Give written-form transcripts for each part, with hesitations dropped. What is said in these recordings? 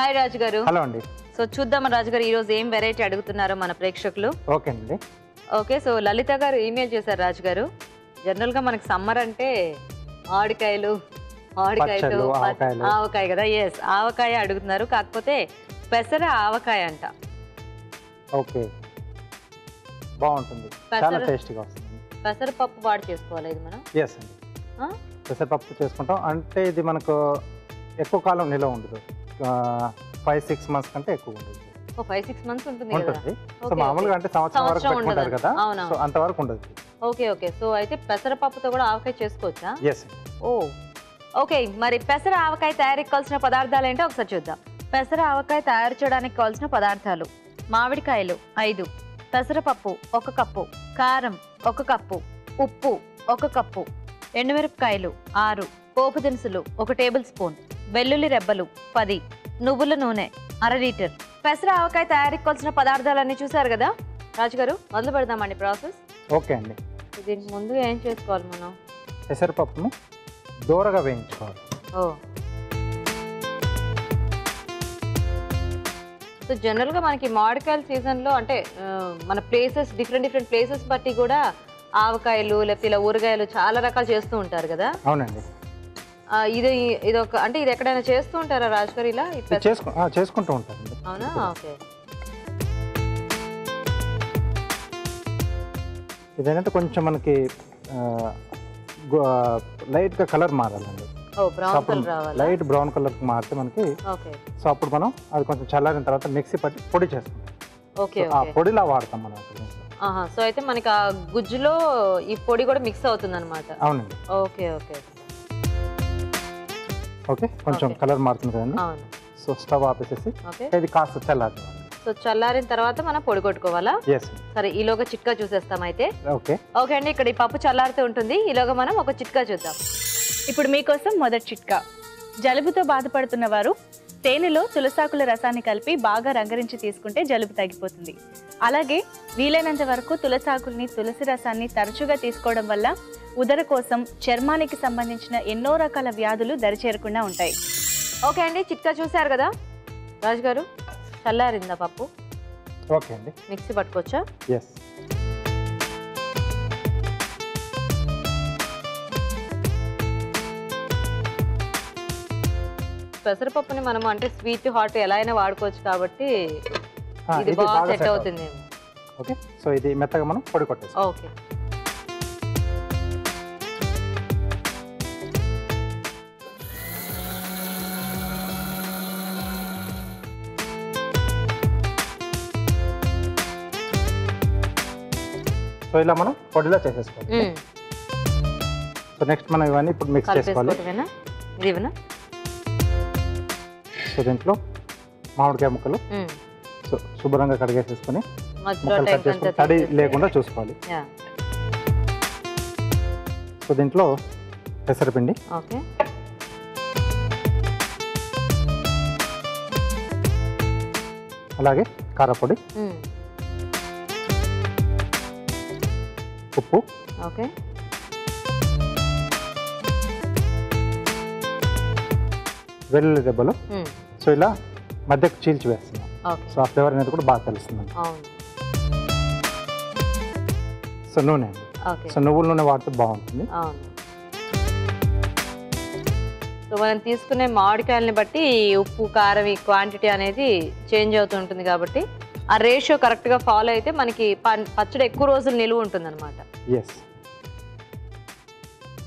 Hi రాజు గారు. Hello అండి. So చూద్దాం రాజు గారు ఈ రోజు ఏం వెరైటీ అడుగుతున్నారో మన ప్రేక్షకులు. ఓకే అండి. ఓకే, సో లలిత గారు ఈమెయిల్ చేశారు రాజు గారు. జనరల్ గా మనకి సమ్మర్ అంటే ఆవకాయలు ఆవకాయ కదా. ఎస్, ఆవకాయ అడుగుతున్నారు. కాకపోతే పెసర ఆవకాయ అంట. ఓకే, బాగుంటుంది, చాలా టేస్టీగా వస్తుంది. పెసరపప్పు వాడి చేసుకోవాలి ఇది మనం. ఎస్ అండి, పెసరపప్పు చేసుకుంటాం. అంటే ఇది మనకు ఎక్కువ కాలం నిల్వ ఉండదు, 5-6 months కంటే ఎక్కువ ఉండదు. 5-6 months ఉంటుంది. సో మామూలుగా అంటే సంవత్సరం వరకు పెట్టుకుంటారు కదా, సో అంతవరకు ఉండదు. ఓకే ఓకే, సో అయితే పెసరపప్పుతో కూడా ఆవకాయ చేసుకోవచ్చా? ఎస్. ఓకే, మరి పెసర ఆవకాయ తయారీకి కావాల్సిన పదార్థాలు ఏంటో ఒకసారి చూద్దాం. పెసర ఆవకాయ తయారు చేయడానికి కావాల్సిన పదార్థాలు: మామిడికాయలు 5, పెసరపప్పు 1 కప్పు, కారం 1 కప్పు, ఉప్పు 1 కప్పు, ఎండుమిరపకాయలు 6, పోపు దినుసులు 1 టేబుల్ స్పూన్, వెల్లుల్లి రెబ్బలు 10, నువ్వుల నూనె 1/2 లీటర్. పెసర ఆవకాయ తయారీకి కావాల్సిన పదార్థాలన్నీ చూసారు కదా రాజుగారు, మొదలు పెడదామండి ప్రాసెస్. ఓకే అండి. దీనికి ముందు ఏం చేసుకోవాలి మనం? పెసరపప్పును దూరగా వేయించుకోవాలి. సో జనరల్గా మనకి మామిడికాయల సీజన్లో అంటే మన ప్లేసెస్ డిఫరెంట్ ప్లేసెస్ బట్టి కూడా ఆవకాయలు లేకపోతే ఇలా ఊరగాయలు చాలా రకాలు చేస్తూ ఉంటారు కదా. అవునండి. ఇది ఒక అంటే ఇది ఎక్కడైనా చేస్తూ ఉంటారా రాజు గారు ఇలా? చేసుకుంటూ ఉంటారండి. అవునా? ఓకే. ఇదేంటంటే కొంచెం మనకి లైట్గా కలర్ మారాలండి. లైట్ బ్రౌన్ కలర్ మారితే మనకి, సో అప్పుడు మనం అది కొంచెం చల్లారిన తర్వాత మిక్సీ పట్టి పొడి చేసుకుంటాం. ఆ పొడిలా వాడతాం మనం. సో అయితే మనకి ఆ గుజ్జులో ఈ పొడి కూడా మిక్స్ అవుతుంది అనమాట. అవునండి. ఓకే ఓకే ఓకే, కొంచెం కలర్ మారుతుంది కదండి. సో స్టవ్ ఆపేసేసి ఇది కాస్త చల్లారి. సో చల్లారిన తర్వాత మనం పొడి కొట్టుకోవాలా? సరే, ఈలోగా చిట్కా చూసేస్తాం అయితే. ఓకే ఓకే అండి, ఇక్కడ ఈ పప్పు చల్లారుతూ ఉంటుంది. ఈలోగా మనం ఒక చిట్కా చూద్దాం. ఇప్పుడు మీకోసం మొదటి చిట్కా. జలుబుతో బాధపడుతున్న వారు తేనెలో తులసాకుల రసాన్ని కలిపి బాగా రంగరించి తీసుకుంటే జలుబు తగ్గిపోతుంది. అలాగే వీలైనంత వరకు తులసాకుల్ని, తులసి రసాన్ని తరచుగా తీసుకోవడం వల్ల ఉదర కోసం, చర్మానికి సంబంధించిన ఎన్నో రకాల వ్యాధులు దరిచేరకుండా ఉంటాయి. ఓకే అండి, చిట్కా చూశారు కదా రాజు గారు. చల్లారిందా పప్పు? ఓకే అండి. మిక్సీ పట్టుకోవచ్చా? ఎస్. పెసరపప్పుని మనం అంటే స్వీట్ హాట్ ఎలా అయినా వాడుకోవచ్చు కాబట్టి ఇది బాగా సెట్ అవుతుంది. ఓకే, సో ఇది మెత్తగా మనం పొడి కొట్టేస్తాం. ఓకే. సో ఇలా మనం పొడిలా చేసేసుకోవాలి. సో నెక్స్ట్ మనం ఇవన్నీ ఇప్పుడు మిక్స్ చేసుకోవాలి. సో దీంట్లో మామిడికాయ ముక్కలు సో శుభ్రంగా కడిగేసేసుకొని తడి లేకుండా చూసుకోవాలి. సో దీంట్లో పెసరపిండి, అలాగే కారపొడి, ఉప్పు, వెల్లుల్లి దెబ్బలు. సో ఇలా మధ్యకు చీల్చి వేస్తున్నాం. సో ఆ ఫ్లేవర్ అనేది కూడా బాగా తెలుస్తుంది. సో నూనె అండి. సో నువ్వుల నూనె వాడితే బాగుంటుంది. సో మనం తీసుకునే మామిడికాయలని బట్టి ఉప్పు, కారం ఈ క్వాంటిటీ అనేది చేంజ్ అవుతూ ఉంటుంది కాబట్టి ఆ రేషియో కరెక్ట్గా ఫాలో అయితే మనకి పచ్చడి ఎక్కువ రోజులు నిలువ ఉంటుంది అనమాట. ఎస్.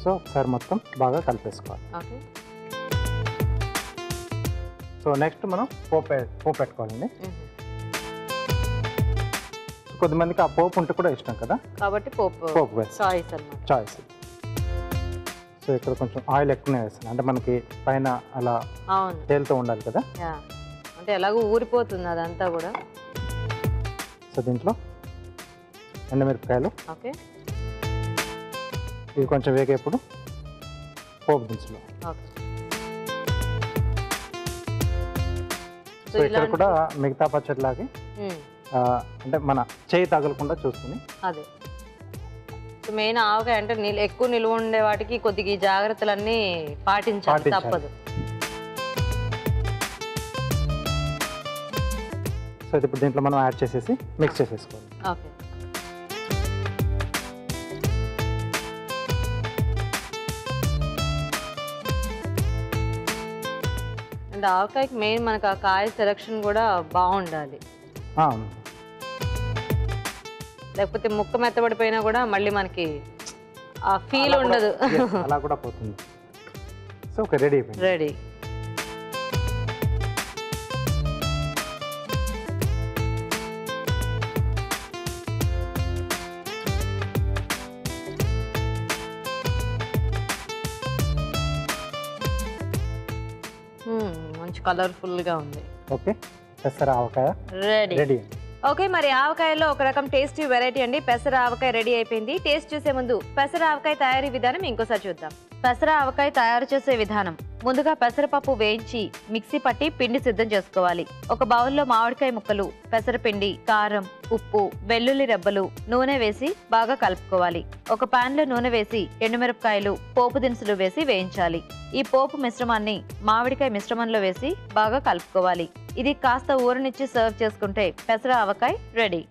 సో ఒకసారి మొత్తం బాగా కలిపేసుకోవాలి. ఓకే. సో నెక్స్ట్ మనం పోపు పెట్టుకోవాలండి. కొద్దిమందికి ఆ పోపు ఉంటే కూడా ఇష్టం కదా, కాబట్టి పోపు చాయిస్. సో ఇక్కడ కొంచెం ఆయిల్ ఎక్కువనే వేస్తాను, అంటే మనకి పైన అలా తేలుతూ ఉండాలి కదా, అంటే ఎలాగో ఊరిపోతుంది అదంతా కూడా. సో దీంట్లో ఎండుమిరపకాయలు, ఇవి కొంచెం వేగేప్పుడు పోపు దినుసులు. సో ఇక్కడ కూడా మిగతా పచ్చడిలాగే అంటే మన చేయి తగలకుండా చూసుకుని. అదే మెయిన్ ఆవకాయ అంటే ఎక్కువ నిలువ ఉండే వాటికి కొద్దిగా జాగ్రత్తలన్నీ పాటించాలి, తప్పదు. సో ఇది ఇప్పుడు దీంట్లో మనం యాడ్ చేసేసి మిక్స్ చేసేసుకోవాలి. ఓకే. అండ్ ఆవకాయకి మెయిన్ మనకు ఆ కాయ సెలెక్షన్ కూడా బాగుండాలి, లేకపోతే ముక్క మెత్తబడిపోయినా కూడా మళ్ళీ మనకి ఆ ఫీల్ ఉండదు. అలా కూడా పోతుంది. సో ఓకే, రెడీ అయిపోయింది. రెడీ. మంచి కలర్ఫుల్గా ఉంది. ఓకే, పెసర ఆవకాయ రెడీ. రెడీ. ఓకే, మరి ఆవకాయలో ఒక రకం టేస్టీ వెరైటీ అండి పెసర ఆవకాయ రెడీ అయిపోయింది. టేస్ట్ చూసే ముందు పెసర ఆవకాయ తయారీ విధానం ఇంకోసారి చూద్దాం. పెసర ఆవకాయ తయారు చేసే విధానం: ముందుగా పెసరపప్పు వేయించి మిక్సీ పట్టి పిండి సిద్ధం చేసుకోవాలి. ఒక బౌల్లో మామిడికాయ ముక్కలు, పెసరపిండి, కారం, ఉప్పు, వెల్లుల్లి రెబ్బలు, నూనె వేసి బాగా కలుపుకోవాలి. ఒక పాన్ లో నూనె వేసి ఎండుమిరపకాయలు, పోపు దినుసులు వేసి వేయించాలి. ఈ పోపు మిశ్రమాన్ని మామిడికాయ మిశ్రమంలో వేసి బాగా కలుపుకోవాలి. ఇది కాస్త ఊరనిచ్చి సర్వ్ చేసుకుంటే పెసర ఆవకాయ రెడీ.